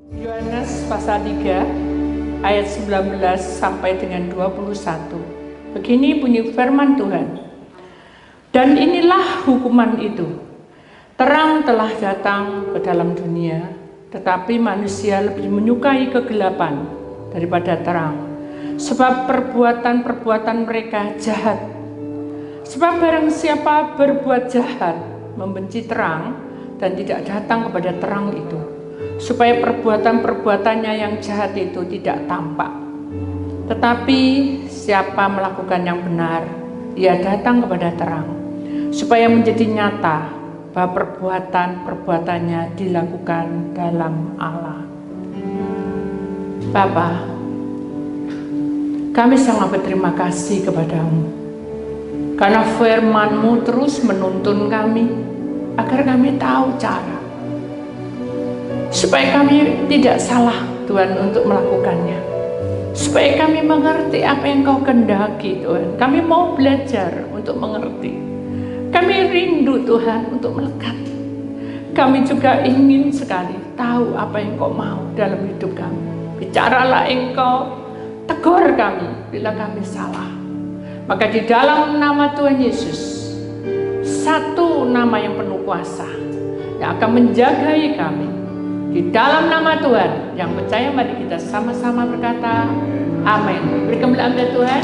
Yohanes pasal 3 ayat 19 sampai dengan 21. Begini bunyi firman Tuhan. Dan inilah hukuman itu. Terang telah datang ke dalam dunia, tetapi manusia lebih menyukai kegelapan daripada terang, sebab perbuatan-perbuatan mereka jahat. Sebab barang siapa berbuat jahat, membenci terang dan tidak datang kepada terang itu, supaya perbuatan-perbuatannya yang jahat itu tidak tampak. Tetapi siapa melakukan yang benar, ia datang kepada terang, supaya menjadi nyata bahwa perbuatan-perbuatannya dilakukan dalam Allah. Bapa, kami sangat berterima kasih kepadamu, karena firman-Mu terus menuntun kami, agar kami tahu cara, supaya kami tidak salah Tuhan untuk melakukannya, supaya kami mengerti apa yang Kau kehendaki Tuhan. Kami mau belajar untuk mengerti. Kami rindu Tuhan untuk melekat. Kami juga ingin sekali tahu apa yang Kau mau dalam hidup kami. Bicaralah Engkau, tegur kami bila kami salah. Maka di dalam nama Tuhan Yesus, satu nama yang penuh kuasa, yang akan menjagai kami, di dalam nama Tuhan yang percaya, mari kita sama-sama berkata amin. Beri kemuliaan Tuhan.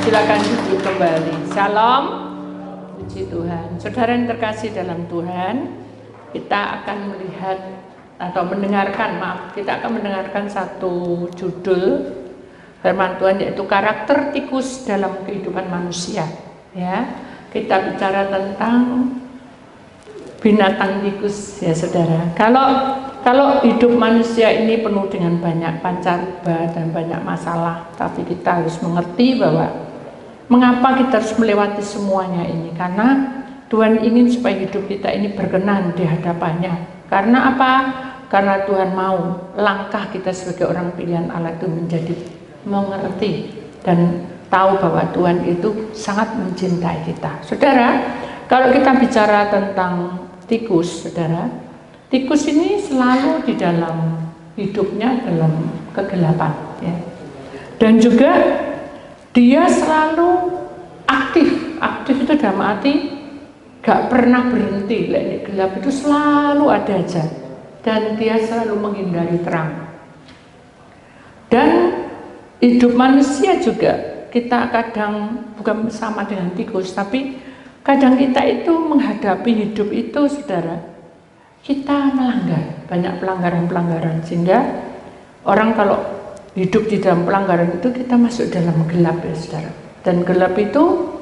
Silakan duduk kembali. Shalom. Puji Tuhan. Saudara yang terkasih dalam Tuhan, kita akan melihat atau mendengarkan, kita akan mendengarkan satu judul firman Tuhan, yaitu karakter tikus dalam kehidupan manusia. Ya, kita bicara tentang binatang tikus, ya saudara. Kalau hidup manusia ini penuh dengan banyak pancaroba dan banyak masalah, tapi kita harus mengerti bahwa mengapa kita harus melewati semuanya ini, karena Tuhan ingin supaya hidup kita ini berkenan di hadapannya. Karena apa? Karena Tuhan mau langkah kita sebagai orang pilihan Allah itu menjadi mengerti dan tahu bahwa Tuhan itu sangat mencintai kita. Saudara, kalau kita bicara tentang tikus, saudara, tikus ini selalu di dalam hidupnya dalam kegelapan, ya. Dan juga dia selalu aktif itu dalam arti gak pernah berhenti. Lek gelap itu selalu ada aja, dan dia selalu menghindari terang. Dan hidup manusia juga, kita kadang bukan sama dengan tikus, tapi kadang kita itu menghadapi hidup itu, saudara, kita melanggar, banyak pelanggaran-pelanggaran, sehingga orang kalau hidup di dalam pelanggaran itu, kita masuk dalam gelap, ya saudara. Dan gelap itu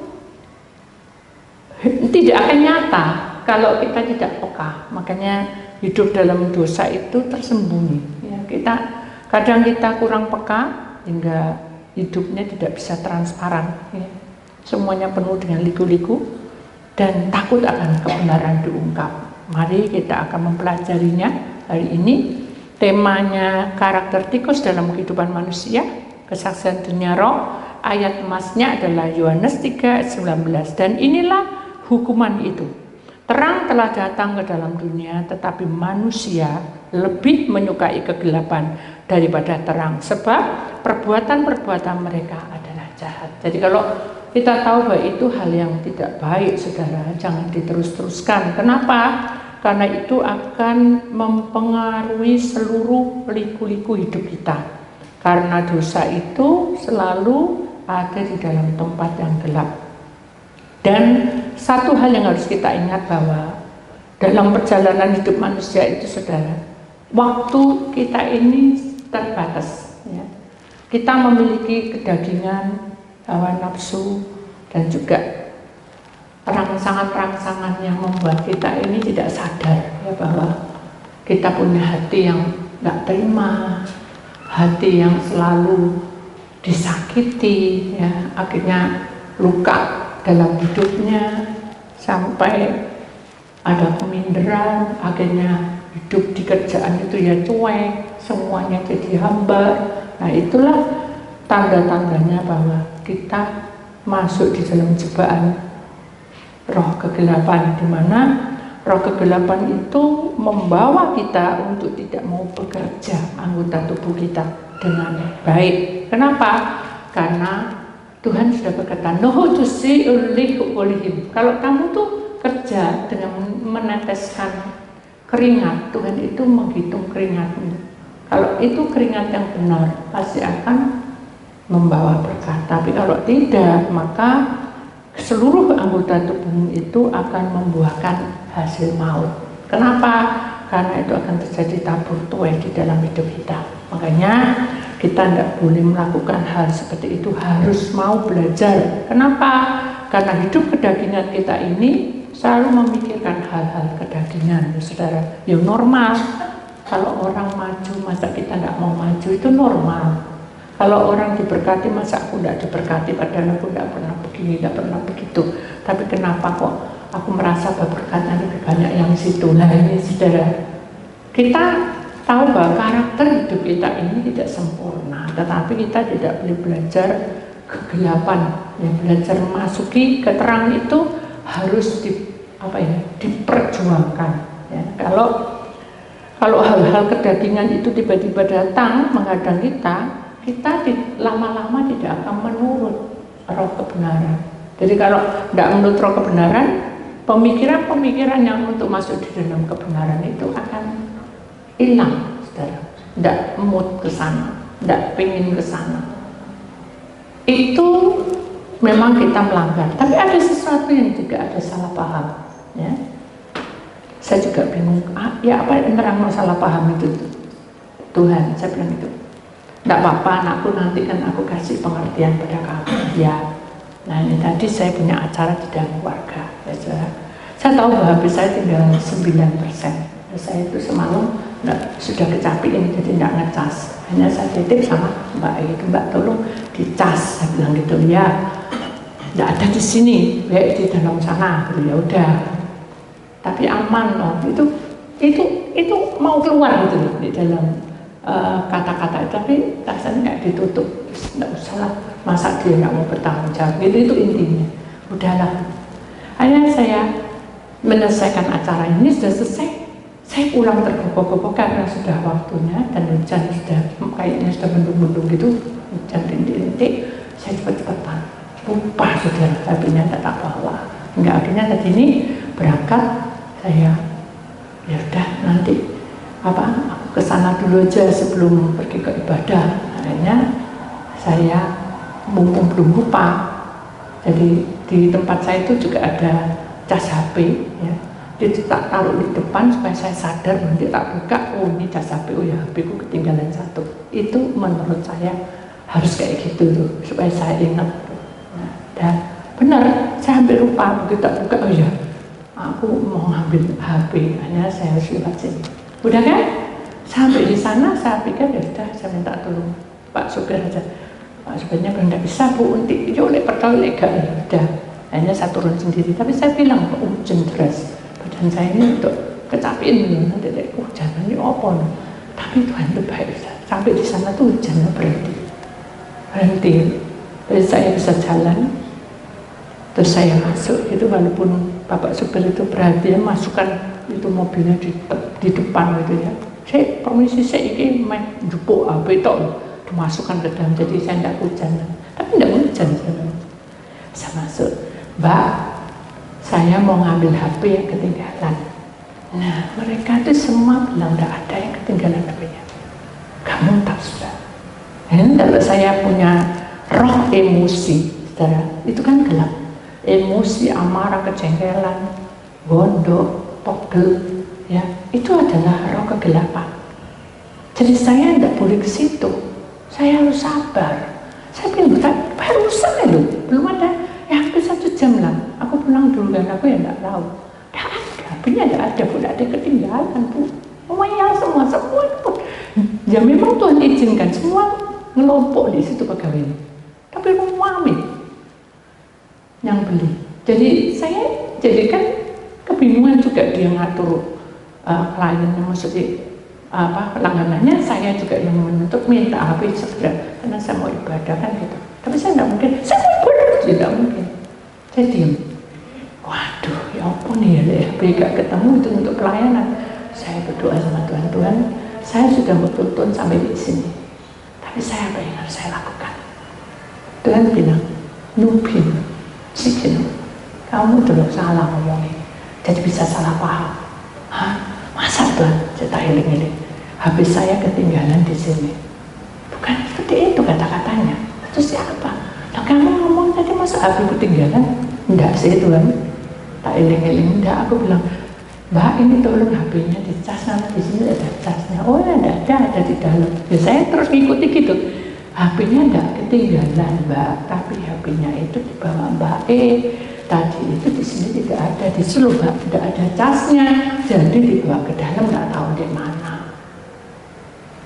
tidak akan nyata kalau kita tidak peka. Makanya hidup dalam dosa itu tersembunyi, ya. Kadang kita kurang peka hingga hidupnya tidak bisa transparan, ya. Semuanya penuh dengan liku-liku dan takut akan kebenaran diungkap. Mari kita akan mempelajarinya hari ini. Temanya karakter tikus dalam kehidupan manusia, kesaksian dunia roh. Ayat emasnya adalah Yohanes 3 ayat 19. Dan inilah hukuman itu. Terang telah datang ke dalam dunia, tetapi manusia lebih menyukai kegelapan daripada terang, sebab perbuatan-perbuatan mereka adalah jahat. Jadi kalau kita tahu bahwa itu hal yang tidak baik, saudara, jangan diterus-teruskan. Kenapa? Karena itu akan mempengaruhi seluruh liku-liku hidup kita. Karena dosa itu selalu ada di dalam tempat yang gelap. Dan satu hal yang harus kita ingat, bahwa dalam perjalanan hidup manusia itu, saudara, waktu kita ini terbatas, ya. Kita memiliki kedagingan, hawa nafsu, dan juga rangsangan-rangsangan yang membuat kita ini tidak sadar, ya, bahwa kita punya hati yang gak terima, hati yang selalu disakiti, ya, akhirnya luka dalam hidupnya, sampai ada peminderan, akhirnya hidup di kerjaan itu ya cuek, semuanya jadi hambar. Nah, itulah tanda-tandanya bahwa kita masuk di dalam jebakan roh kegelapan, di mana Roh kegelapan itu membawa kita untuk tidak mau bekerja anggota tubuh kita dengan baik. Kenapa? Karena Tuhan sudah berkata, "Nuhu tusi ulihim." Kalau kamu tuh kerja dengan meneteskan keringat, Tuhan itu menghitung keringatmu. Kalau itu keringat yang benar, pasti akan membawa berkat. Tapi kalau tidak, maka seluruh anggota tubuhmu itu akan membuahkan hasil maut. Kenapa? Karena itu akan terjadi tabur tuai di dalam hidup kita. Makanya kita tidak boleh melakukan hal seperti itu, harus mau belajar. Kenapa? Karena hidup kedagingan kita ini selalu memikirkan hal-hal kedagingan, saudara. Ya normal. Kalau orang maju, masa kita tidak mau maju, itu normal. Kalau orang diberkati, masa aku tidak diberkati, padahal aku tidak pernah begini, tidak pernah begitu. Tapi kenapa kok aku merasa berkatnya lebih banyak yang situ? Nah ini saudara, kita tahu bahwa karakter hidup kita ini tidak sempurna, tetapi kita tidak boleh belajar kegelapan. Yang belajar memasuki keterang itu harus diperjuangkan. Ya. Kalau hal-hal kedagingan itu tiba-tiba datang menghadang kita lama-lama tidak akan menurut roh kebenaran. Jadi kalau tidak menurut roh kebenaran, pemikiran-pemikiran yang untuk masuk di dalam kebenaran itu akan hilang, saudara. Tidak mood ke sana, tidak pengen ke sana. Itu memang kita melanggar. Tapi ada sesuatu yang juga ada salah paham. Ya. Saya juga bingung. Ya apa yang salah paham itu? Tuhan, saya bilang itu. Tidak apa-apa anakku, nanti kan aku kasih pengertian pada kamu. Ya. Nah ini tadi saya punya acara di dalam keluarga. Ya, saya tahu bahwa HP saya tinggal 9%. Ya, saya itu semalam sudah kecapiin, jadi tidak ngecas. Hanya saya titip sama Mbak itu, Mbak tolong dicas. Saya bilang gitu, ya. Tidak ada di sini, baik di dalam sana. Ya udah. Tapi aman loh. Itu mau keluar gitu loh di dalam kata-kata, tapi rasanya kayak ditutup. Nggak usah lah, masa dia nggak mau bertanggung jawab gitu, itu intinya. Udahlah. Akhirnya saya menyelesaikan acara ini, sudah selesai. Saya pulang tergopoh-gopoh karena sudah waktunya dan hujan sudah kayaknya sudah mendung-mendung gitu, hujan rintik-rintik. Saya cepat-cepatan lupa, saudara, HP-nya tak bawa. Enggak, akhirnya tadi ini berangkat, saya ya udah nanti aku ke sana dulu aja sebelum pergi ke ibadah. Akhirnya saya mumpung belum lupa, jadi di tempat saya itu juga ada cas HP, ya. Jadi tak taruh di depan supaya saya sadar, nanti tak buka, oh ini cas HP, oh ya HP ku ketinggalan satu. Itu menurut saya harus kayak gitu tuh, supaya saya ingat. Nah, dan benar, saya hampir lupa, begitu tak buka, oh ya aku mau ngambil HP, hanya saya harus lewat sini. Udah kan? Sampai di sana saya pikir ya sudah, saya minta tolong Pak supir aja. Pak supirnya bilang nggak bisa Bu, unti yo lek pertol lek gak, ya udah. Hanya saya turun sendiri. Tapi saya bilang hujan deras, badan saya ini untuk kecapiin dulu, nanti lek hujan ini apa? Tapi Tuhan itu baik. Sampai di sana tuh hujannya berhenti. Terus saya bisa jalan. Terus saya masuk itu, walaupun Bapak supir itu perhatian masukkan itu mobilnya di depan gitu ya. Saya permisi, saya ini main jupuk HP itu dimasukkan ke dalam, jadi saya tidak hujan. Tapi tidak hujan, saya masuk. Mbak, saya mau ngambil HP yang ketinggalan. Nah mereka itu semua bilang tidak ada yang ketinggalan HP-nya. Kamu tak sudah. Kalau saya punya roh emosi, saudara, itu kan gelap. Emosi, amarah, kejengkelan, gondok, pegel, ya itu adalah roh kegelapan. Jadi saya tidak boleh ke situ. Saya harus sabar. Saya bilang, barusan loh, belum ada. Ya hampir 1 jam lah. Aku pulang dulu kan, aku ya tidak tahu. Tidak ada, HP-nya tidak ada, Bu, tidak ada ketinggalan, Bu. Semuanya semua itu. Ya memang Tuhan izinkan semua ngelompok di situ pegawai. Tapi ramai yang beli. Jadi saya jadikan kebingungan juga dia ngatur kliennya, maksudnya langganannya, saya juga yang menuntut minta HP segera karena saya mau ibadah kan gitu. Tapi saya tidak mungkin, saya mau ibadah, tidak mungkin. Saya diam. Waduh, ya apa nih ya, HP gak ketemu itu untuk pelayanan. Saya berdoa sama Tuhan, Tuhan, saya sudah bertuntun sampai di sini, tapi saya apa yang harus saya lakukan? Tuhan bilang, Nubin, Sikino, kamu dulu salah ngomongin, jadi bisa salah paham. Hah? Masa Tuhan? Saya tak iling-iling. Habis saya ketinggalan di sini. Bukan seperti itu kata-katanya. Terus siapa? Nah, kamu ngomong tadi masa HP ketinggalan? Enggak sih Tuhan. Tak iling-iling. Enggak, aku bilang, Mbak ini tolong HP-nya dicas, nanti di sini ada casnya. Oh ya, enggak ada di dalam. Ya saya terus ngikuti gitu. HP-nya enggak ketinggalan Mbak, tapi HP-nya itu dibawa Mbak tadi itu di sini tidak ada, di seluruh Mbak tidak ada casnya, jadi dibawa ke dalam nggak tahu di mana.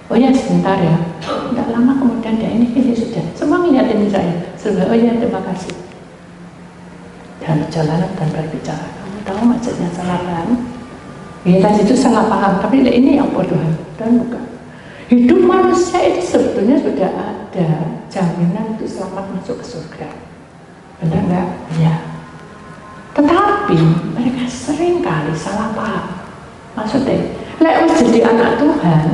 Oh ya sebentar ya, tidak lama kemudian dia ini sudah semua ngeliatin saya. Sudah, oh ya terima kasih. Dan perjalanan dan berbicara, kamu tahu maksudnya salah paham? Ya tadi itu salah paham, tapi ini apa Tuhan? Dan bukan. Hidup manusia itu sebetulnya sudah ada jaminan untuk selamat masuk ke surga. Benar nggak? Ya. Tetapi mereka sering kali salah paham. Maksudnya, lewat jadi anak Tuhan,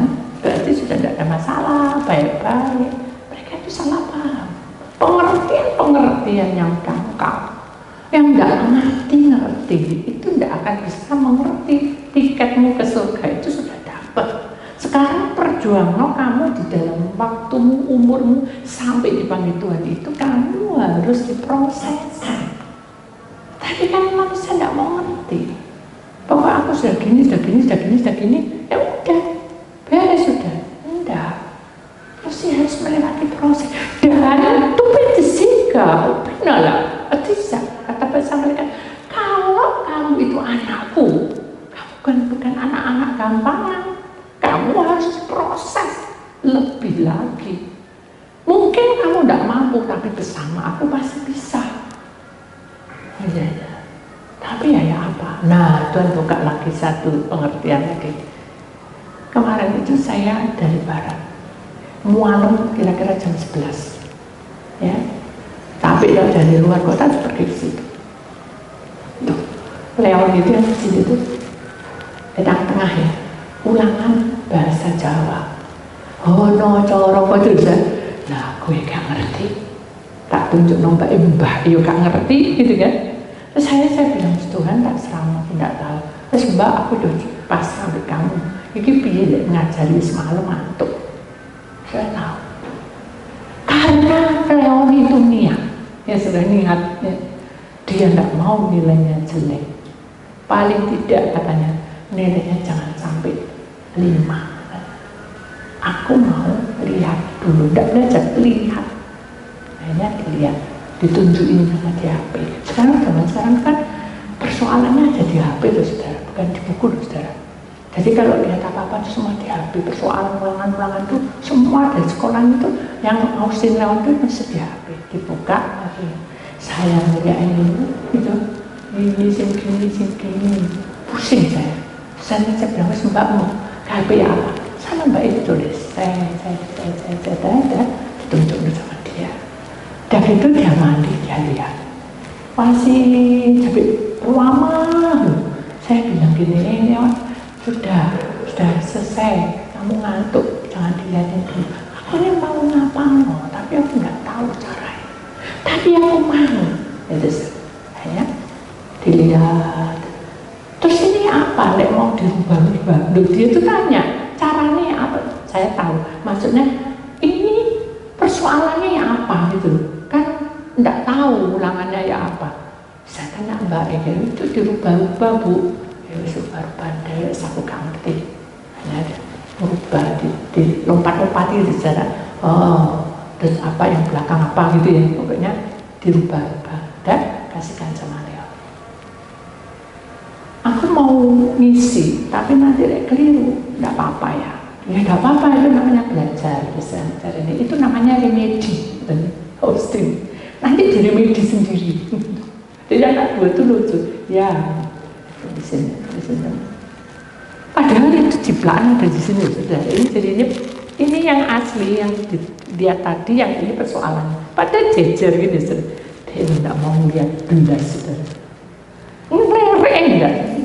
berarti sudah tidak ada masalah, baik-baik. Mereka itu salah paham. Pengertian yang dangkal, yang tidak ngerti, itu tidak akan bisa mengerti. Tiketmu ke surga itu sudah dapat. Sekarang perjuangan kamu di dalam waktumu, umurmu sampai dipanggil Tuhan itu kamu harus diproses. Tapi kan manusia tidak mau ngerti. Pokoknya aku sudah gini, ya udah, beres sudah. Enggak. Mesti harus melewati proses. Dan itu bersika, benar lah. Tidak, kata bahasa mereka, kalau kamu itu anakku, kamu bukan anak-anak gampangan. Kamu harus proses lebih lagi. Mungkin kamu tidak mampu, tapi bersama aku pasti bisa. Ya. Tapi ya apa? Nah, Tuhan buka lagi satu pengertian lagi. Kemarin itu saya dari barat, malam kira-kira jam 11, ya. Tapi kalau dari luar kota pergi ke situ. Tuh, Leon itu yang di sini tuh, di tengah ya, ulangan bahasa Jawa. Oh no, coro kok itu. Nah, gue gak ngerti. Tak tunjuk nombak mbah, yo gak ngerti gitu kan. Terus saya bilang, Tuhan tak serama, tidak tahu. Terus Mbak, aku udah pas sampai kamu. Ini piye ngajari semalam ngantuk. Saya tahu. Karena Leon itu niat, ya sudah niat, ya. Dia tidak mau nilainya jelek. Paling tidak katanya nilainya jangan sampai 5. Aku mau lihat dulu, tidak belajar, lihat. Akhirnya dilihat, ditunjukin sama di HP. Sekarang kan persoalannya ada di HP loh saudara, bukan di buku loh saudara. Jadi kalau lihat apa-apa itu semua di HP, persoalan ulangan-ulangan itu semua dari sekolah itu yang Austin Leon itu masih di HP, dibuka. Saya melihat ini gitu, ini segini, pusing saya. Saya bilang Mbakmu, HP apa? Sama Mbak itu tulis, saya ditunjuk sama dia. Dan itu dia mandi, dia lihat masih sampai lama. Saya bilang gini, sudah selesai, kamu ngantuk, jangan dilihatin dulu. Aku ini mau ngapa tapi aku nggak tahu caranya. Tapi aku mau, itu hanya dilihat. Terus ini apa? Lek mau dirubah-rubah. Dia itu tanya, caranya apa? Saya tahu. Maksudnya ini persoalannya ya apa gitu. Kan enggak tahu ulangannya ya apa. Saya tanya Mbak itu dirubah-rubah Bu. Ya rubah-rubah deh, aku gak ngerti. Hanya ada merubah, di lompat-lompati di sana. Oh, terus apa yang belakang apa gitu ya. Pokoknya dirubah-rubah. Dan kasihkan sama Leo. Aku mau ngisi, tapi nanti keliru, enggak apa-apa ya. Ya enggak apa-apa, itu namanya belajar ini. Itu namanya remedi, hosting. Nanti diremedi sendiri. Jadi anak gue itu lucu. Ya, di sini. Padahal itu ciplaan ada di sini, sudah. Ini jadinya ini yang asli, yang dia tadi, yang ini persoalannya. Padahal jejer gini, sudah. Dia tidak mau lihat benda, sudah. Ini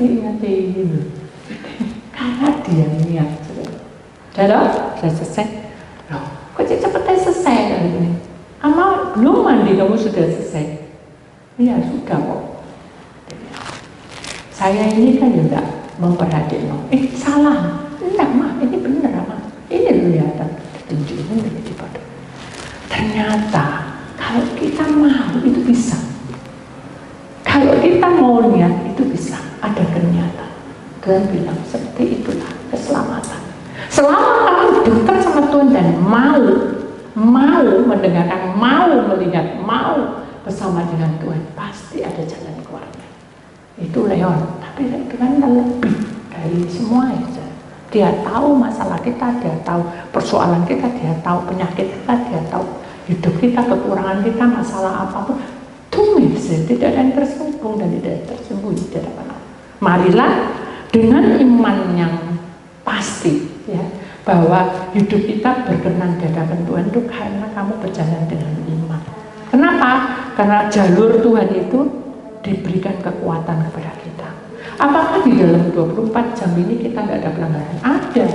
ingetin. Karena dia niat. Udah selesai. Loh, kok cepetnya selesai kali ini? Ama belum mandi kamu sudah selesai? Iya sudah kok. Saya ini kan juga memperhatikan. Salah. Enggak mah, ini benar mah. Ini kelihatan. Tunjukin begitu pada. Ternyata kalau kita mau itu bisa. Kalau kita mau niat itu bisa. Ada kenyataan. Tuhan bilang seperti itulah keselamatan. Selama kamu dekat sama Tuhan dan mau mendengarkan, mau melihat, mau bersama dengan Tuhan, pasti ada jalan keluarnya. Itu Leon. Tapi Tuhan lebih dari semua itu. Dia tahu masalah kita, dia tahu persoalan kita, dia tahu penyakit kita, dia tahu hidup kita, kekurangan kita, masalah apapun. Tumis, tidak ada yang tersembunyi dan tidak ada tersembunyi di hadapan Allah. Marilah dengan iman yang pasti, ya, bahwa hidup kita berkenan di hadapan Tuhan itu karena kamu berjalan dengan iman. Kenapa? Karena jalur Tuhan itu diberikan kekuatan kepada kita. Apakah di dalam 24 jam ini kita nggak ada pelanggaran? Ada.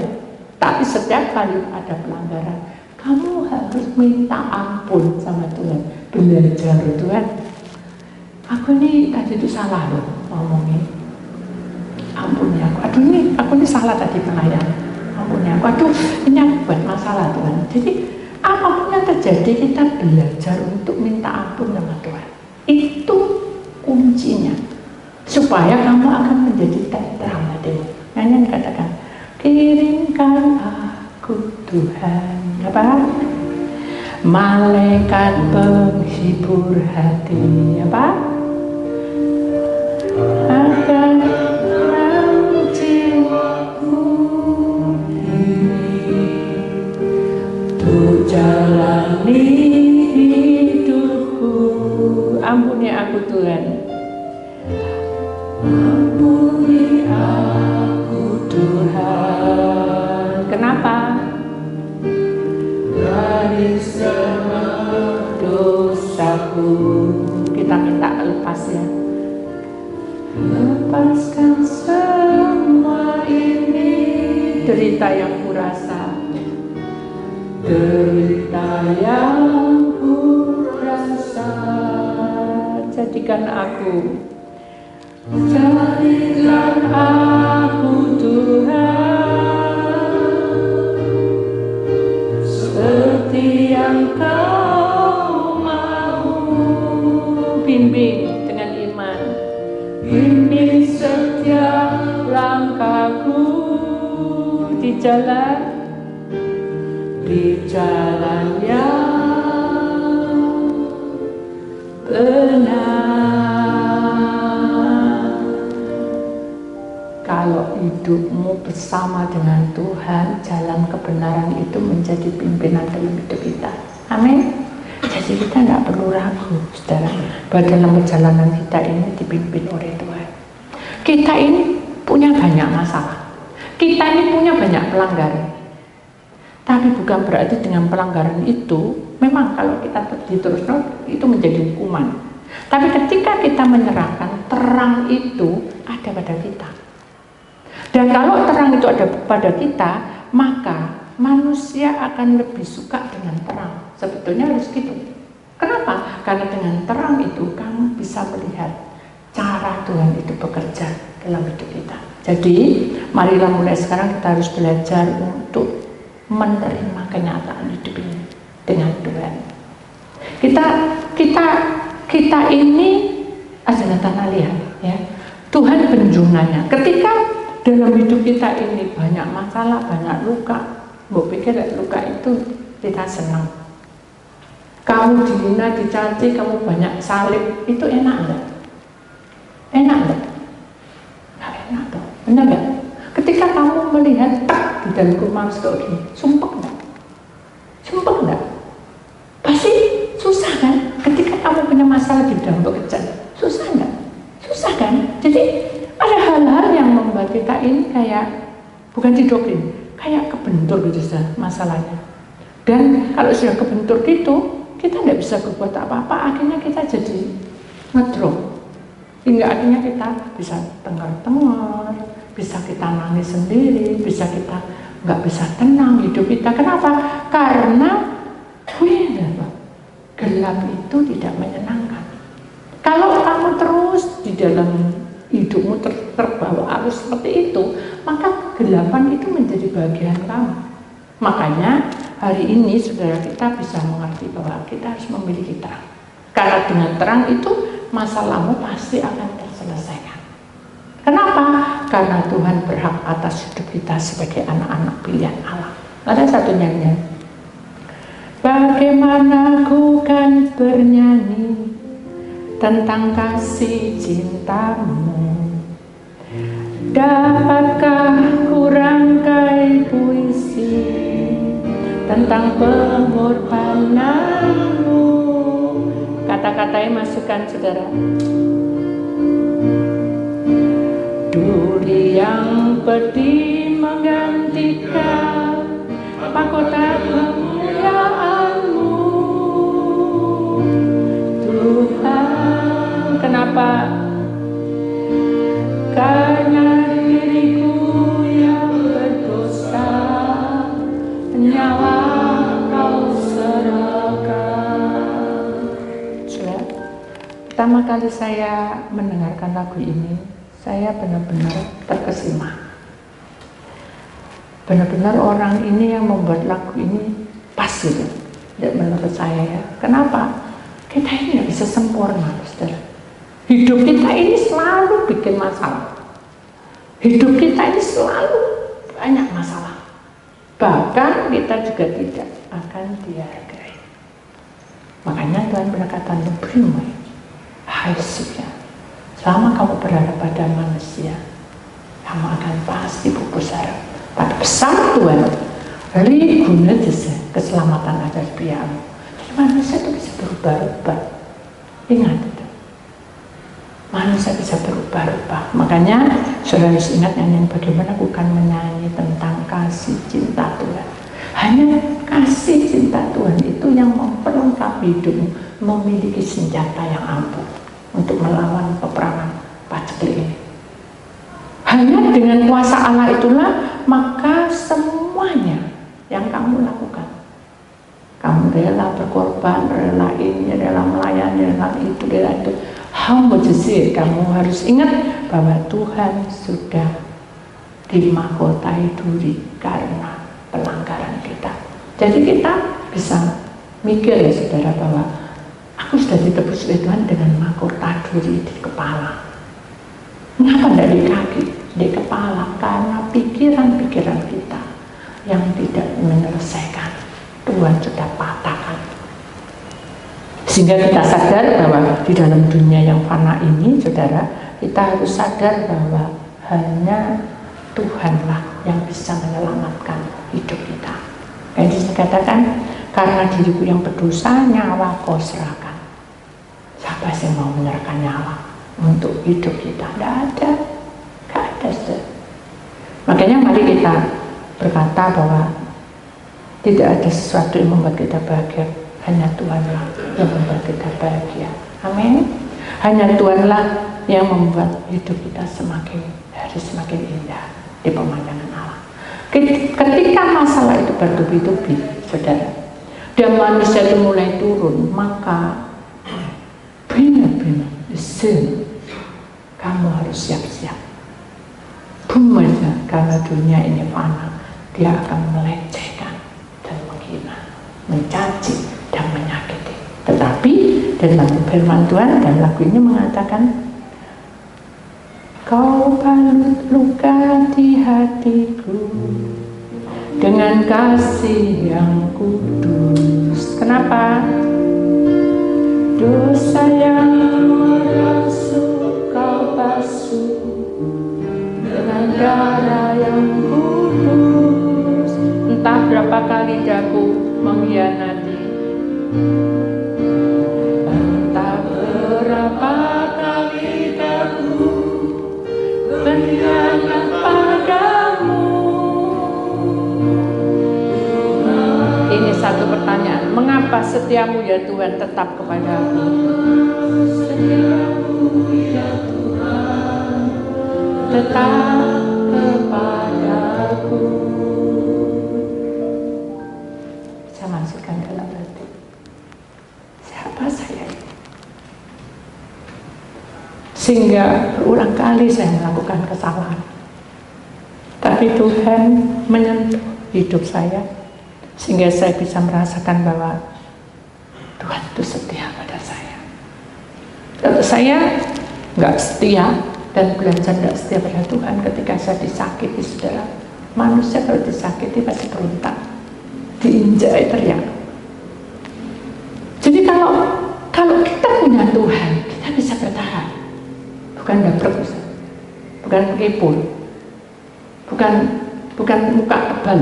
Tapi setiap kali ada pelanggaran, kamu harus minta ampun sama Tuhan. Belajar Tuhan. Aku ini tadi itu salah loh ngomongin. Ampuni aku. Aku ini salah tadi pelayan. Ampuni aku. Ini aku buat masalah Tuhan. Jadi apapun yang terjadi kita belajar untuk minta ampun sama Tuhan. Itu kuncinya. Supaya kamu akan menjadi tenteram hatimu. Nyanyian katakan, kirimkan aku Tuhan. Apa? Malaikat penghibur hati. Apa? Akan jiwaku untuk jalani hidupku. Ampuni aku Tuhan. Ampuni aku Tuhan. Kenapa? Dari semua dosaku. Kita minta lepas ya. Lepaskan semua ini, derita yang kurasa, derita yang kurasa. Jadikan aku, jadikan aku Tuhan, seperti yang Kau mau. Bimbing dengan iman. Bimbing setiap langkahku di jalan yang benar. Kalau hidupmu bersama dengan Tuhan, jalan kebenaran itu menjadi pimpinan dalam hidup kita. Amin. Jadi kita tidak perlu ragu, saudara, bahwa dalam perjalanan kita ini dipimpin oleh Tuhan. Kita ini punya banyak masalah, kita ini punya banyak pelanggaran. Tapi bukan berarti dengan pelanggaran itu, memang kalau kita diteruskan itu menjadi hukuman. Tapi ketika kita menyerahkan, terang itu ada pada kita. Dan kalau terang itu ada pada kita, maka manusia akan lebih suka dengan terang. Sebetulnya harus gitu. Kenapa? Karena dengan terang itu kamu bisa melihat cara Tuhan itu bekerja dalam hidup kita. Jadi, marilah mulai sekarang kita harus belajar untuk menerima kenyataan hidup ini dengan Tuhan. Kita ini adalah tanah liat, ya. Tuhan penjunanya. Ketika dalam hidup kita ini banyak masalah, banyak luka, mbok pikir luka itu kita senang. Kamu dihina, dicaci, kamu banyak salib, itu enak enggak? Enak enggak? Enggak enak toh, benar enggak? Ketika kamu melihat tak di dalam rumah seperti ini, sumpah enggak? Sumpah enggak? Pasti susah kan? Ketika kamu punya masalah di dalam pekerjaan, susah enggak? Susah kan? Jadi ada hal-hal yang membuat kita ini kayak, bukan didoktrin, kayak kebentur gitu masalahnya. Dan kalau sudah kebentur gitu, kita tidak bisa berbuat apa-apa, akhirnya kita jadi ngedrop. Hingga akhirnya kita bisa tengger-tengger, bisa kita nangis sendiri, bisa kita nggak bisa tenang hidup kita. Kenapa? Karena gelap itu tidak menyenangkan. Kalau kamu terus di dalam hidupmu terbawa arus seperti itu, maka kegelapan itu menjadi bagian kamu. Makanya hari ini saudara kita bisa mengerti bahwa kita harus memiliki terang. Karena dengan terang itu masalahmu pasti akan terselesaikan. Kenapa? Karena Tuhan berhak atas hidup kita sebagai anak-anak pilihan Allah. Ada satu nyanyian. Bagaimana ku kan bernyanyi tentang kasih cintamu, dapatkah ku rangkai puisi tentang pengorbananmu. Kata-katanya masukkan saudara. Duri yang pedih menggantikan mahkota kemuliaan-Mu, Tuhan. Kenapa? Karena diriku yang berdosa, nyawa Kau serahkan. Pertama kali saya mendengarkan lagu ini, saya benar-benar terkesima. Benar-benar orang ini yang membuat lagu ini pas gitu, menurut saya ya. Kenapa? Kita ini nggak bisa sempurna, saudara. Hidup kita ini selalu bikin masalah. Hidup kita ini selalu banyak masalah. Bahkan kita juga tidak akan dihargai. Makanya Tuhan berkata, "Berimu, hai surga, selama kamu berharap pada manusia, kamu akan pasti pupus harap. Tapi bersama Tuhan, guna keselamatan ada di pihakmu." Jadi manusia itu bisa berubah-ubah. Ingat itu. Manusia bisa berubah-ubah. Makanya saudara harus ingat nyanyian bagaimana bukan menyanyi tentang kasih cinta Tuhan. Hanya kasih cinta Tuhan itu yang memperlengkapi hidupmu, memiliki senjata yang ampuh untuk melawan peperangan paceklik ini. Hanya dengan kuasa Allah itulah maka semuanya yang kamu lakukan, kamu rela berkorban, rela ini, rela melayani, rela itu, kamu harus ingat bahwa Tuhan sudah dimahkotai duri karena pelanggaran kita. Jadi kita bisa mikir ya saudara bahwa aku sudah ditebus oleh Tuhan dengan mahkota duri di kepala. Kenapa tidak di kaki, di kepala? Karena pikiran-pikiran kita yang tidak menyelesaikan, Tuhan sudah patahkan. Sehingga kita sadar bahwa di dalam dunia yang fana ini, saudara, kita harus sadar bahwa hanya Tuhanlah yang bisa menyelamatkan hidup kita. Jadi dikatakan, karena diriku yang berdosa, nyawa Kau serahkan. Siapa sih yang mau menyerahkan nyawa untuk hidup kita? Tidak ada, tidak ada. Makanya mari kita berkata bahwa tidak ada sesuatu yang membuat kita bahagia, hanya Tuhanlah yang membuat kita bahagia. Amin. Hanya Tuhanlah yang membuat hidup kita semakin hari semakin indah di pemandangan Allah. Ketika masalah itu bertubi-tubi, saudara, dan manusia itu mulai turun, maka benar-benar kamu harus siap-siap. Bumernya, karena dunia ini fana, dia akan melecehkan dan menghina, mencaci dan menyakiti. Tetapi dalam firman Tuhan dan lagu ini mengatakan, Kau balut luka di hatiku dengan kasih yang kudus. Kenapa? Dosa yang merasuk Kau basuh dengan darah yang kudus. Entah berapa kali daku mengkhianati, entah berapa kali daku berkhianat padamu. Ini satu pertanyaan, mengapa setiamu ya Tuhan tetap kepadaku? Setiamu ya Tuhan tetap kepadaku. Saya masukkan dalam hati, siapa saya ini? Sehingga berulang kali saya melakukan kesalahan, tapi Tuhan menyentuh hidup saya sehingga saya bisa merasakan bahwa Tuhan itu setia pada saya. Kalau saya nggak setia dan belajar nggak setia pada Tuhan ketika saya disakiti, saudara, manusia kalau disakiti pasti berontak, diinjak, teriak. Jadi kalau kita punya Tuhan, kita bisa bertahan. Bukan dapet, bukan kipul, bukan muka tebal.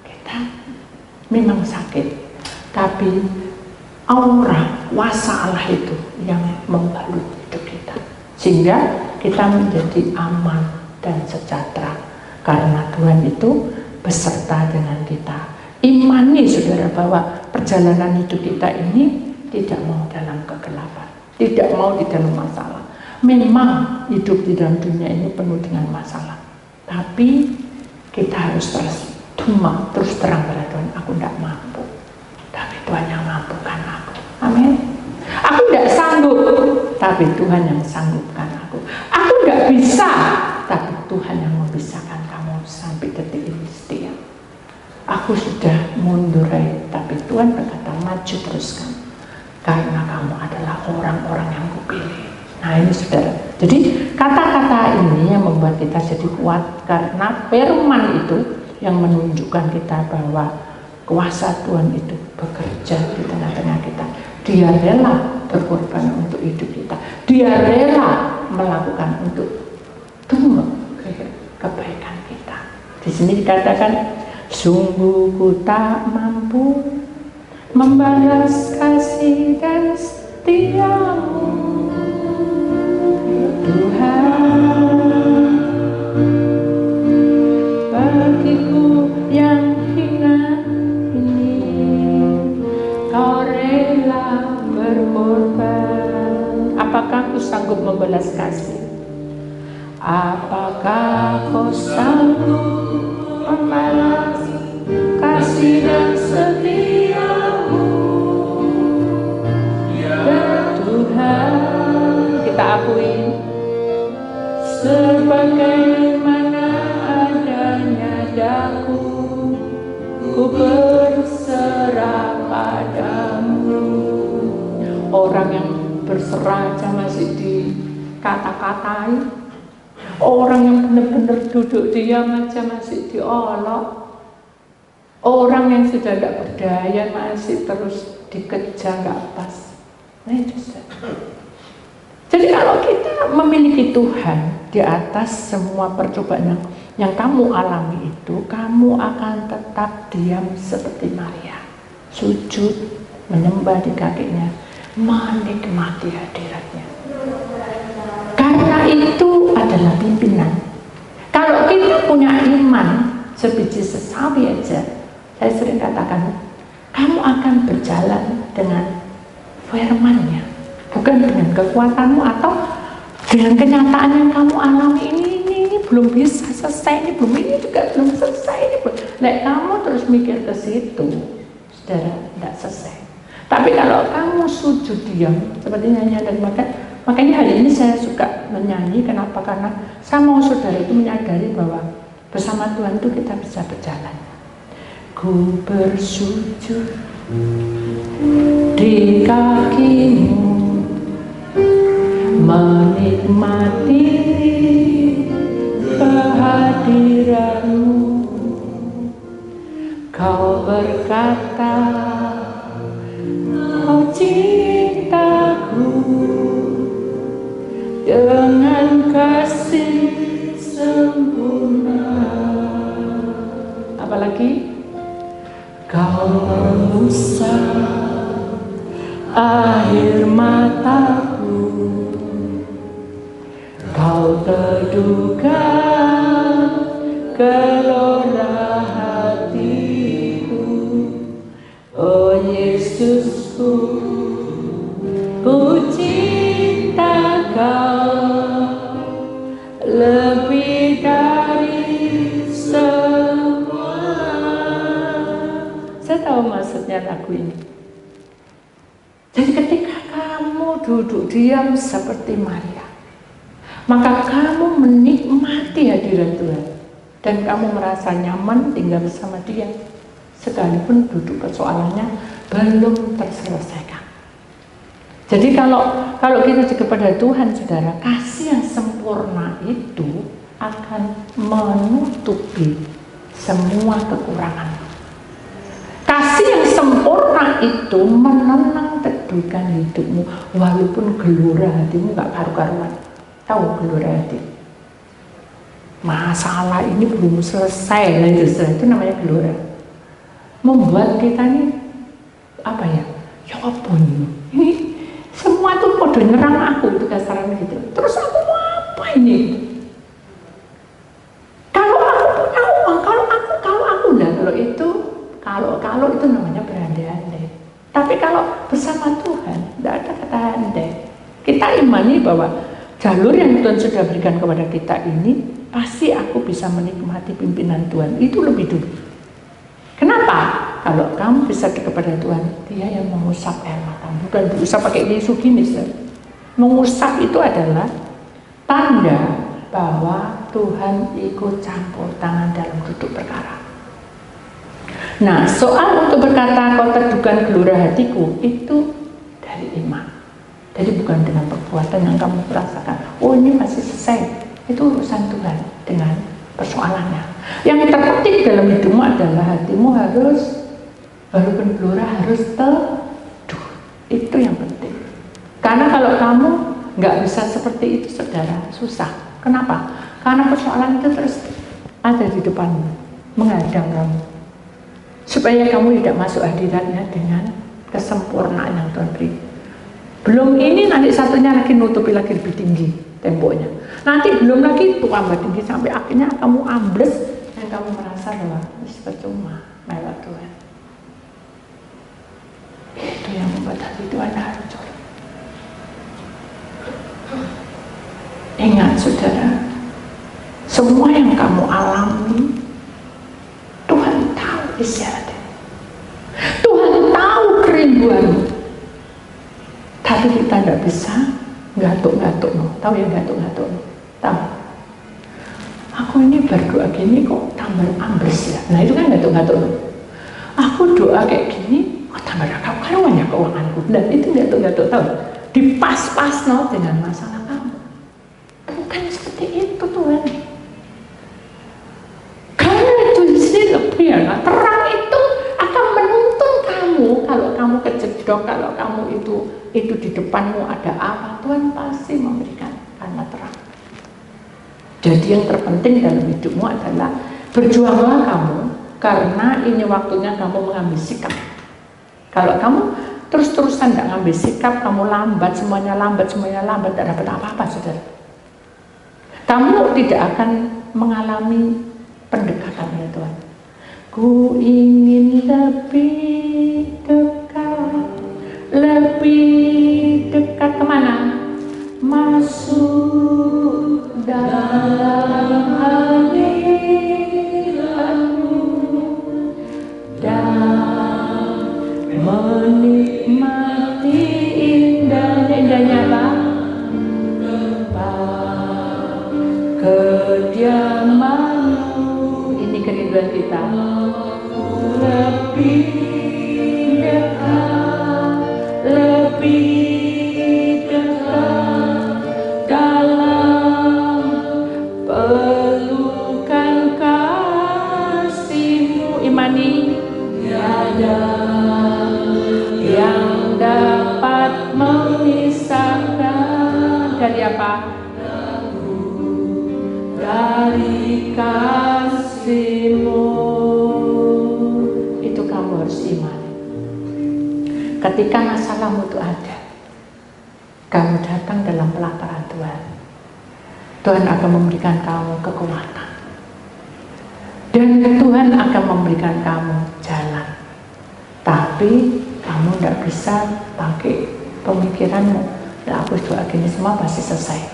Kita memang sakit, tapi aura kuasa Allah itu yang membalut hidup kita, sehingga kita menjadi aman dan sejahtera karena Tuhan itu beserta dengan kita. Imani, saudara, bahwa perjalanan hidup kita ini tidak mau dalam kegelapan, tidak mau di dalam masalah. Memang hidup di dalam dunia ini penuh dengan masalah, tapi kita harus terus terang pada Tuhan, aku tidak mampu, tapi Tuhan yang mampukan aku. Amin. Aku tidak sanggup, tapi Tuhan yang sanggupkan aku. Aku tidak bisa, tapi Tuhan yang membisahkan kamu sampai detik ini setia. Aku sudah mundur, tapi Tuhan berkata, maju teruskan, karena kamu adalah orang-orang yang kupilih. Nah ini, saudara, jadi kata-kata ini yang membuat kita jadi kuat, karena firman itu yang menunjukkan kita bahwa kuasa Tuhan itu bekerja di tengah-tengah kita. Dia rela berkorban untuk hidup kita, dia rela melakukan untuk kebaikan kita. Di sini dikatakan, sungguh ku tak mampu membalas kasih dan setiamu, Tuhan, bagiku yang hina ini, kau rela berkorban. Apakah aku sanggup membalas kasih? Apakah kau sanggup membalas kasih dan setiamu, ya Tuhan? Kita akui, sebagaimana adanya daku, ku berserah padamu. Orang yang berserah aja masih dikata-katai, orang yang benar-benar duduk diam aja masih diolok, orang yang sudah tidak berdaya masih terus dikejar, nggak pas. Nah itu saja. Jadi kalau kita memiliki Tuhan di atas semua percobaan yang kamu alami itu, kamu akan tetap diam seperti Maria, sujud, menyembah di kakinya, menikmati hadiratnya. Karena itu adalah pimpinan. Kalau kita punya iman sebiji sesawi aja, saya sering katakan, kamu akan berjalan dengan firman-Nya, bukan dengan kekuatanmu atau dengan kenyataan yang kamu alami. Ini belum bisa selesai, ini juga belum selesai, ini belum. Nah, kamu terus mikir ke situ, saudara, tidak selesai. Tapi kalau kamu sujud diam, seperti nyanyi dan makanya hari ini saya suka menyanyi. Kenapa? Karena saya mau saudara itu menyadari bahwa bersama Tuhan itu kita bisa berjalan. Ku bersujud di kakimu, menikmati kehadiranmu. Kau berkata, kau cintaku dengan kasih sempurna. Apalagi kau mengusap air mataku, kau teduhkan gelora hatiku. Oh Yesusku, ku cinta kau, diam seperti Maria, maka kamu menikmati hadirat Tuhan dan kamu merasa nyaman tinggal bersama Dia, sekalipun duduk persoalannya belum terselesaikan. Jadi kalau kita kepada Tuhan, saudara, kasih yang sempurna itu akan menutupi semua kekurangan. Kasih yang sempurna itu menenang teduhkan hidupmu, walaupun gelora hatimu gak karu-karuan. Tahu gelora hati? Masalah ini belum selesai, itu namanya gelora. Membuat kita ini apa ya? Ya apa ini? Semua tuh pada nyerang aku, itu kasarannya gitu. Terus aku mau apa ini? Kalau aku punya uang, kalau aku enggak, kalau itu namanya berandai-andai. Tapi kalau bersama Tuhan, tidak ada kata andai. Kita imani bahwa jalur yang Tuhan sudah berikan kepada kita ini, pasti aku bisa menikmati pimpinan Tuhan. Itu lebih dulu. Kenapa? Kalau kamu bisa dekat kepada Tuhan, Dia yang mengusap air matamu. Bukan diusap pakai tisu gini, saudara. Mengusap itu adalah tanda bahwa Tuhan ikut campur tangan dalam duduk perkara. Nah, soal untuk berkata kau teduhkan gelora hatiku, itu dari iman. Jadi bukan dengan perbuatan yang kamu rasakan. Oh, ini masih selesai. Itu urusan Tuhan dengan persoalannya. Yang terpenting dalam hidupmu adalah hatimu harus, walaupun gelora, harus teduh. Itu yang penting. Karena kalau kamu nggak bisa seperti itu, saudara, susah. Kenapa? Karena persoalan itu terus ada di depanmu, menghadang kamu, supaya kamu tidak masuk hadiratnya dengan kesempurnaan yang Tuhan beri. Belum ini, nanti satunya lagi nutupi lagi lebih tinggi temboknya. Nanti belum lagi itu tambah tinggi sampai akhirnya kamu ambles dan kamu merasa bahwa percuma melewat Tuhan. Itu yang membuat hati Tuhan hancur. Ingat, saudara, semua yang kamu alami Tuhan tahu isi hati. Tuhan tahu kerinduanmu. Tapi kita tidak bisa gatuk-gatuk, tahu ya gatuk-gatuk, tahu? Aku ini berdoa gini kok tambah ambles ya. Nah itu kan gatuk-gatuk. Aku doa kayak gini kok tambah karuan ya keuanganku. Dan itu gatuk-gatuk, tahu? Dipas-pas dengan masalah kamu. Bukan seperti itu Tuhan. Karena itu disini lebih ya, terang itu akan menuntun kamu. Kalau kamu kejedok, kalau kamu itu di depanmu ada apa, Tuhan pasti memberikan karena terang. Jadi yang terpenting dalam hidupmu adalah berjuanglah kamu, karena ini waktunya kamu mengambil sikap. Kalau kamu terus-terusan tidak ngambil sikap, kamu lambat, semuanya lambat, tidak dapat apa-apa, saudara. Kamu tidak akan mengalami pendekatan ya Tuhan. Ku ingin lebih dekat kemana? Masuk dalam hadirat-Mu dan menikmati indahnya apa? Kediaman-Mu. Ini kerinduan kita. Lebih dekat dalam pelukan kasih-Mu. Imani, tiada yang dapat memisahkan dari apa? Dari kasih-Mu. Itu kamu harus imani. Ketika masalahmu itu ada, kamu datang dalam pelaparan Tuhan, Tuhan akan memberikan kamu kekuatan, dan Tuhan akan memberikan kamu jalan. Tapi kamu tidak bisa pakai pemikiranmu, nah aku doa gini semua pasti selesai.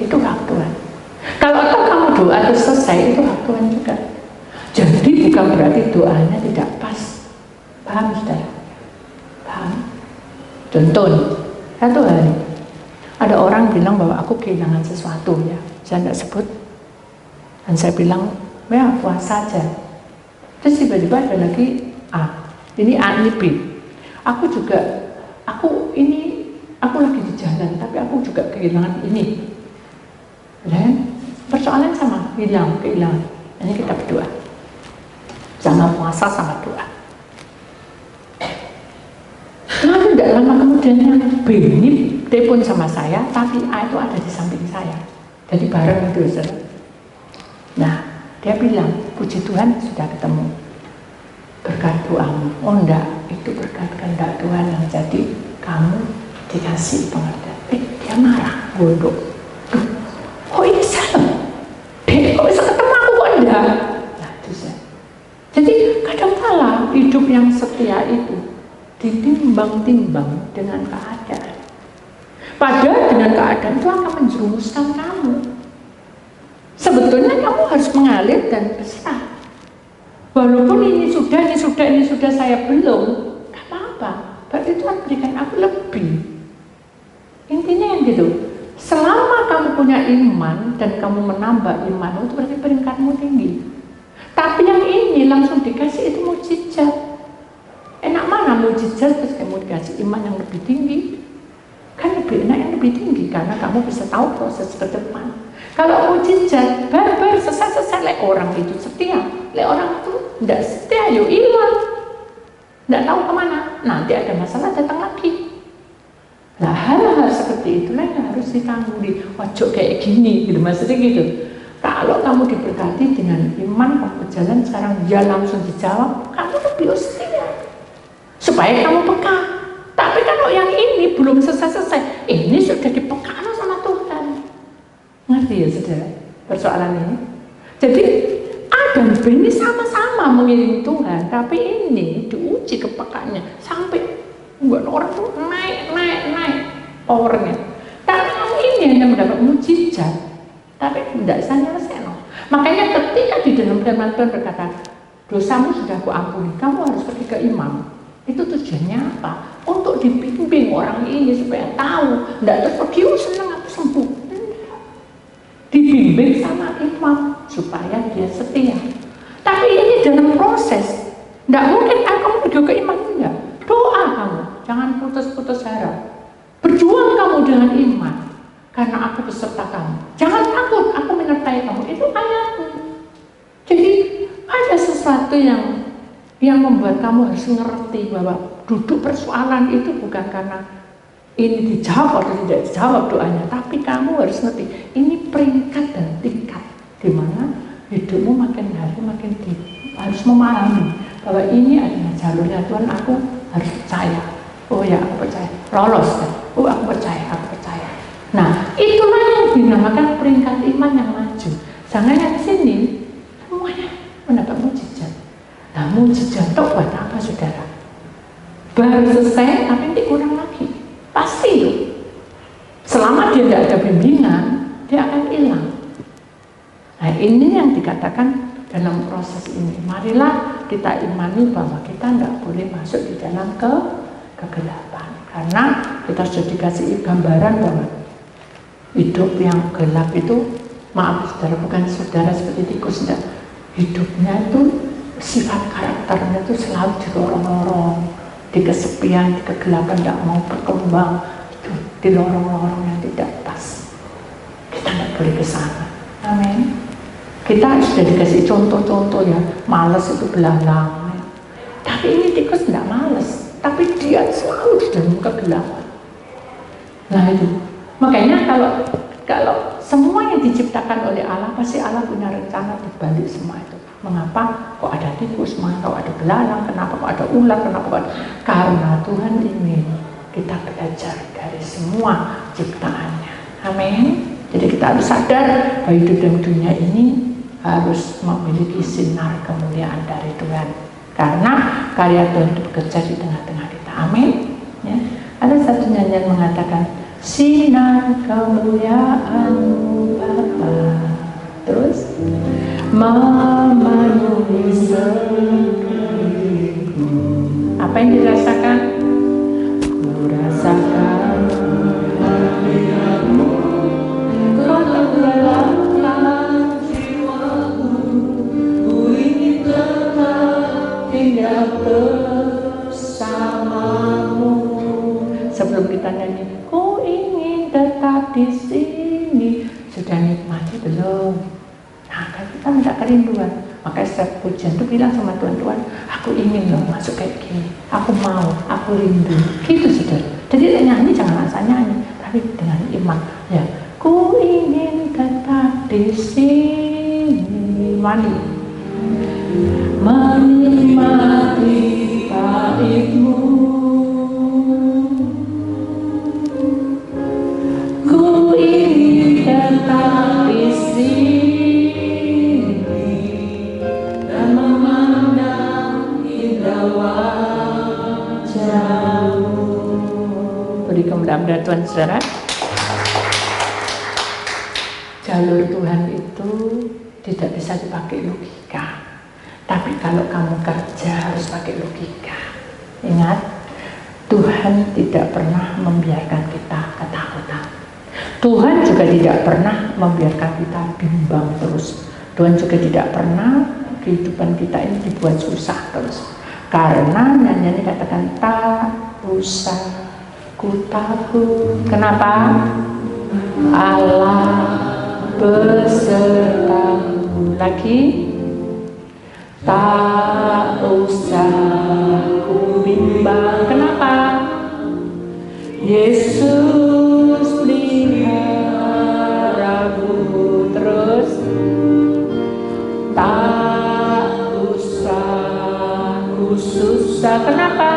Itu hak Tuhan. Kalau kamu doa itu selesai, itu hak Tuhan juga. Jadi bukan berarti doanya tidak pas. Paham, saudara? Paham? Contoh nih, satu hari Ada orang bilang bahwa aku kehilangan sesuatu ya, saya tidak sebut. Dan saya bilang, ya puasa saja. Terus tiba-tiba ada lagi A, ini A, ini B. Aku lagi di jalan, tapi aku juga kehilangan ini. Dan persoalan sama, kehilangan. Ini kita berdoa. Sama puasa, sama doa. Lalu tidak lama kemudian yang B ini telepon sama saya, tapi A itu ada di samping saya. Jadi bareng itu, saudara. Nah, dia bilang, puji Tuhan sudah ketemu. Berkat doamu. Oh enggak, itu berkat kehendak Tuhan yang jadi kamu dikasih pengertian. Dia marah, bodoh. Kok ini salah? Kok bisa ketemu aku kok enggak? Nah, itu saya. Jadi kadang-kala hidup yang setia itu ditimbang-timbang dengan keadaan. Padahal dengan keadaan itu akan menjerumuskan kamu. Sebetulnya kamu harus mengalir dan berserah. Walaupun ini sudah saya belum, gak apa-apa. Berarti Tuhan berikan aku lebih. Intinya yang gitu. Selama kamu punya iman dan kamu menambah iman, itu berarti peringkatmu tinggi. Tapi yang ini langsung dikasih itu mujizat. Enak mana mujizat terus kamu dikasih iman yang lebih tinggi? Kan lebih enak yang lebih tinggi karena kamu bisa tahu proses ke depan. Kalau mujizat, barbar, sesat-sesat, lek orang itu setia, lek orang itu tidak setia, yuk hilang, tidak tahu kemana. Nanti ada masalah datang lagi. Nah hal-hal seperti itulah yang harus ditangguli. Ojo kayak gini, gitu maksudnya gitu. Kalau kamu diberkati dengan iman, kamu berjalan sekarang ya langsung dijawab, kamu lebih setia, supaya kamu peka. Tapi kalau yang ini belum selesai, ini sudah dipekakan sama Tuhan. Ngerti ya saudara persoalan ini? Jadi A dan B ini sama-sama mengiring Tuhan, tapi ini diuji kepekaannya sampai buat orang tuh naik powernya. Tapi kamu ini hanya mendapat mujizat, tapi tidak selesai. Makanya ketika di dalam firman Tuhan berkata, dosamu sudah aku ampuni, kamu harus pergi ke imam. Itu tujuannya apa? Untuk dibimbing orang ini supaya tahu, tidak terus pergi, senang aku sembuh. Dibimbing sama imam supaya dia setia. Tapi ini dalam proses, tidak mungkin kamu pergi ke imam, enggak. Doa kamu, jangan putus-putus harap. Berjuang kamu dengan iman, karena aku beserta kamu. Jangan takut, aku menyertai kamu. Itu ayatmu. Jadi ada sesuatu yang membuat kamu harus mengerti bahwa duduk persoalan itu bukan karena ini dijawab atau tidak dijawab doanya, tapi kamu harus ngerti ini peringkat dan tingkat di mana hidupmu makin hari makin harus memahami bahwa ini adalah jalurnya Tuhan. Aku harus percaya. Oh ya, aku percaya. Lolos kan? Oh aku percaya. Nah itulah yang dinamakan peringkat iman yang maju. Jangan yang di sini semuanya mendapat mujizat. Nah mujizat itu buat apa saudara? Baru selesai tapi nanti kurang lagi. Pasti itu. Selama dia tidak ada bimbingan, dia akan hilang. Nah ini yang dikatakan dalam proses ini. Marilah kita imani bahwa kita tidak boleh masuk di dalam kegelapan. Karena kita sudah dikasih gambaran bahwa hidup yang gelap itu, maaf saudara, bukan saudara seperti tikus, tidak. Hidupnya itu sifat karakternya itu selalu dilorong-lorong, di kesepian, di kegelapan, tidak mau berkembang, itu di lorong-lorong yang tidak pas. Kita tidak boleh ke sana. Amin. Kita sudah dikasih contoh-contoh ya, malas itu belalang. Tapi ini tikus tidak malas, tapi dia selalu di dalam kegelapan. Nah itu, makanya kalau semua yang diciptakan oleh Allah, pasti Allah punya rencana di balik semua itu. Mengapa kok ada tikus, mengapa kok ada belalang, kenapa kok ada ular, kenapa kok ada... Karena Tuhan ingin kita belajar dari semua ciptaannya. Amin. Jadi kita harus sadar bahwa hidup dalam dunia ini harus memiliki sinar kemuliaan dari Tuhan. Karena karya Tuhan itu bekerja di tengah-tengah kita. Amin. Ya. Ada satu nyanyian mengatakan, sinar kemuliaan-Mu Bapa, terus memenuhi sekeliling. Apa yang dirasakan? Ku rasakan kemuliaan Kita minta kerinduan. Makanya setiap pujian itu bilang sama Tuhan, Tuhan, aku ingin loh masuk kayak gini. Aku mau, aku rindu. Gitu saudara. Jadi nyanyi jangan asal nyanyi, tapi dengan iman. Ya, ku ingin tetap di sini. Mandi. Menikmati baikmu. Ku ingin tetap di sini. Beri kemuliaan Tuhan saudara. Jalur Tuhan itu tidak bisa dipakai logika. Tapi kalau kamu kerja harus pakai logika. Ingat, Tuhan tidak pernah membiarkan kita ketakutan. Tuhan juga tidak pernah membiarkan kita bimbang terus. Tuhan juga tidak pernah kehidupan kita ini dibuat susah terus. Karena nyanyiannya katakan tak usah ku takut. Kenapa? Allah besertamu. Lagi, tak usah ku bimbang. Kenapa? Yesus peliharaku. Terus, tak usah ku susah. Kenapa?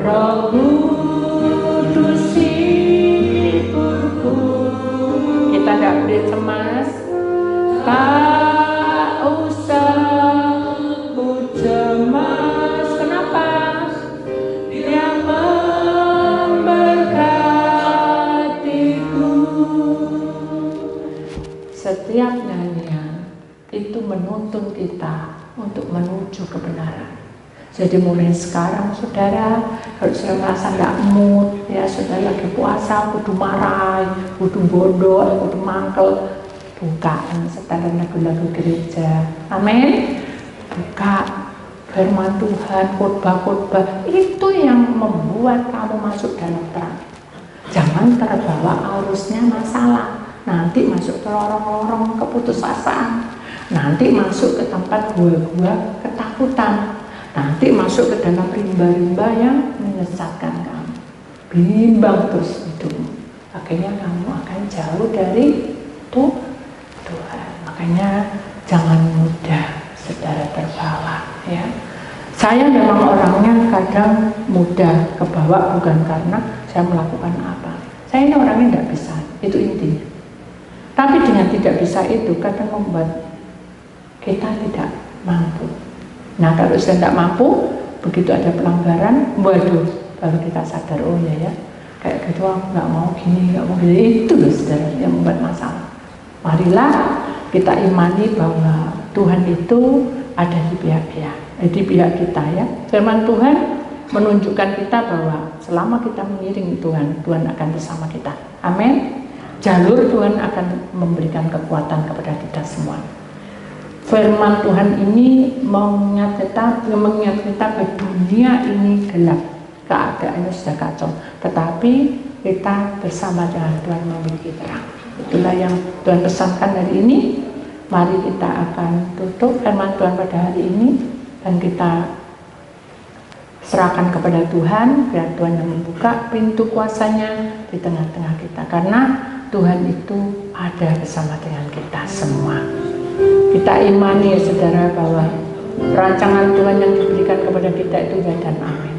Roh Kudus hiburku. Kita tidak boleh cemas. Tak usah ku cemas. Kenapa? Dia memberkatiku. Setiap nyanyian itu menuntun kita untuk menuju kebenaran. Jadi mulai sekarang saudara, kalau sudah merasa tidak mood, ya saudara lagi puasa, kudu marah, kudu bodoh, kudu mangkel, bukaan setelan lagu-lagu gereja. Amin. Buka firman Tuhan, khotbah-khotbah, itu yang membuat kamu masuk dalam terang. Jangan terbawa arusnya masalah, nanti masuk ke lorong-lorong keputusasaan, nanti masuk ke tempat gua-gua ketakutan, nanti masuk ke dalam rimba-rimba yang menyesatkan kamu, bimbang terus hidupmu. Akhirnya kamu akan jauh dari Tuhan. Makanya jangan mudah saudara terbawa, ya. Saya memang orangnya kadang mudah kebawa bukan karena saya melakukan apa. Saya ini orangnya tidak bisa, itu intinya. Tapi dengan tidak bisa itu kadang membuat kita tidak mampu. Nah, kalau sudah tidak mampu, begitu ada pelanggaran, waduh, baru kita sadar, oh ya, kayak gitu, nggak mau gini, nggak mau gini. Itu loh saudara yang membuat masalah. Marilah kita imani bahwa Tuhan itu ada di pihak kita, ya. Firman Tuhan menunjukkan kita bahwa selama kita mengiringi Tuhan, Tuhan akan bersama kita. Amin. Jalur Tuhan akan memberikan kekuatan kepada kita semua. Firman Tuhan ini mengingat kita bahwa dunia ini gelap, keadaannya sudah kacau, tetapi kita bersama dengan Tuhan memiliki terang. Itulah yang Tuhan pesankan hari ini. Mari kita akan tutup firman Tuhan pada hari ini dan kita serahkan kepada Tuhan, biar Tuhan yang membuka pintu kuasanya di tengah-tengah kita, karena Tuhan itu ada bersama dengan kita semua. Kita imani ya saudara bahwa rancangan Tuhan yang diberikan kepada kita itu ya dan amin.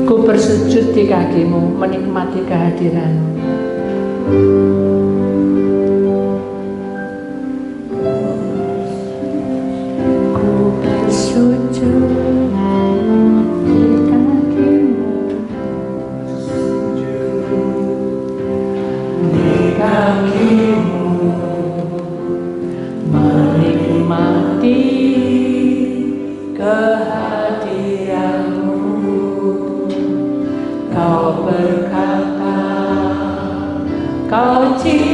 Ku bersujud di kakimu, menikmati kehadiranmu. Kau berkata, kau cinta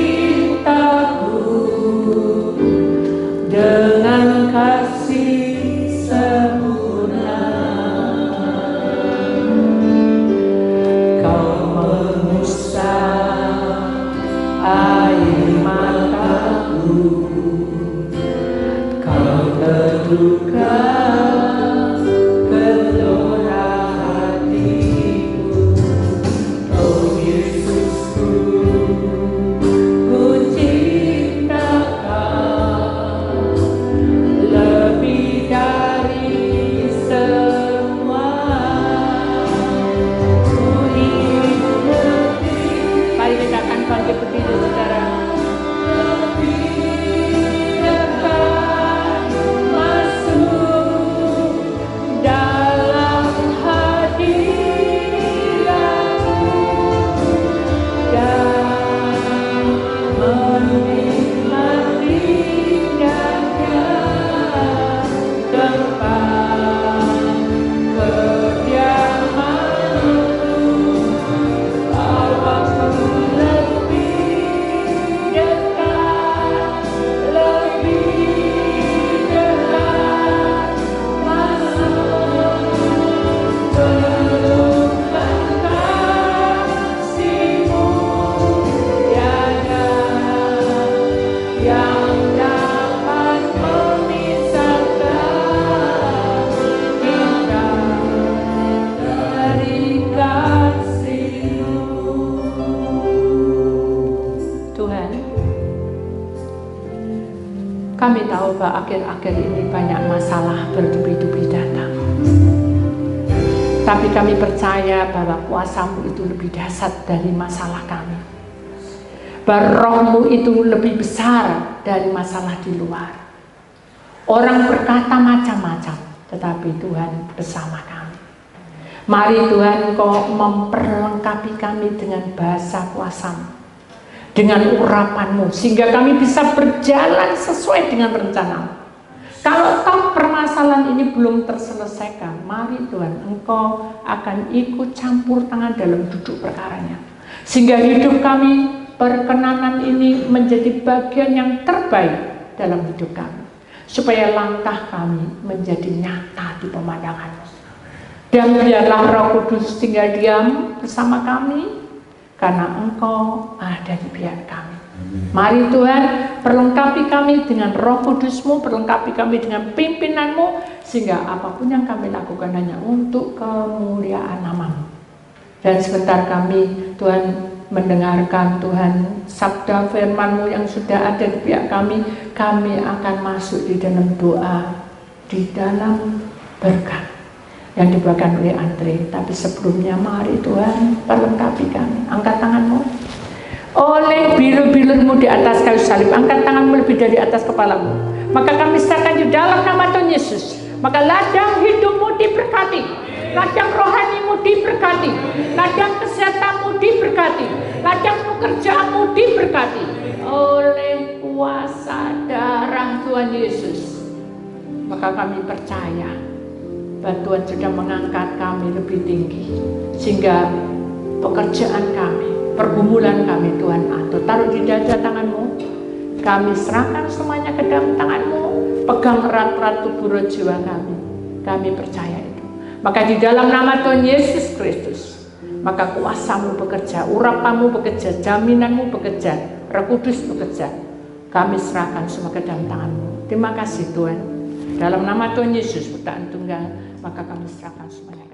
Kami tahu bahwa akhir-akhir ini banyak masalah bertubi-tubi datang. Tapi kami percaya bahwa kuasa-Mu itu lebih dahsyat dari masalah kami. Bahwa Roh-Mu itu lebih besar dari masalah di luar. Orang berkata macam-macam, tetapi Tuhan bersama kami. Mari Tuhan, Engkau memperlengkapi kami dengan bahasa kuasa-Mu, dengan urapan-Mu, sehingga kami bisa berjalan sesuai dengan rencana-Mu. Kalau toh permasalahan ini belum terselesaikan, mari Tuhan, Engkau akan ikut campur tangan dalam duduk perkaranya, sehingga hidup kami, perkenanan ini menjadi bagian yang terbaik dalam hidup kami, supaya langkah kami menjadi nyata di pemandangan-Mu. Dan biarlah Roh Kudus tinggal diam bersama kami, karena Engkau ada di pihak kami. Mari Tuhan, perlengkapi kami dengan Roh Kudus-Mu, perlengkapi kami dengan pimpinan-Mu, sehingga apapun yang kami lakukan hanya untuk kemuliaan nama-Mu. Dan sebentar kami, Tuhan, mendengarkan Tuhan sabda firman-Mu yang sudah ada di pihak kami akan masuk di dalam doa, di dalam berkat yang dibawakan oleh Andre. Tapi sebelumnya mari Tuhan, perlengkapi kami. Angkat tangan-Mu. Oleh bilur-bilur-Mu di atas kayu salib, angkat tangan-Mu lebih dari atas kepala-Mu. Maka kami serahkan di dalam nama Tuhan Yesus. Maka ladang hidup-Mu diberkati, ladang rohani-Mu diberkati, ladang kesehatan-Mu diberkati, ladang pekerjaan-Mu diberkati oleh kuasa darah Tuhan Yesus. Maka kami percaya bahwa Tuhan sudah mengangkat kami lebih tinggi, sehingga pekerjaan kami, pergumulan kami Tuhan atur. Taruh di dada tangan-Mu, kami serahkan semuanya ke dalam tangan-Mu, pegang erat-erat tubuh roh jiwa kami percaya itu. Maka di dalam nama Tuhan Yesus Kristus, maka kuasa-Mu bekerja, urapan-Mu bekerja, jaminan-Mu bekerja, Roh Kudus bekerja. Kami serahkan semua ke dalam tangan-Mu. Terima kasih Tuhan. Dalam nama Tuhan Yesus, bertahan tunggal, maka kami serahkan semuanya.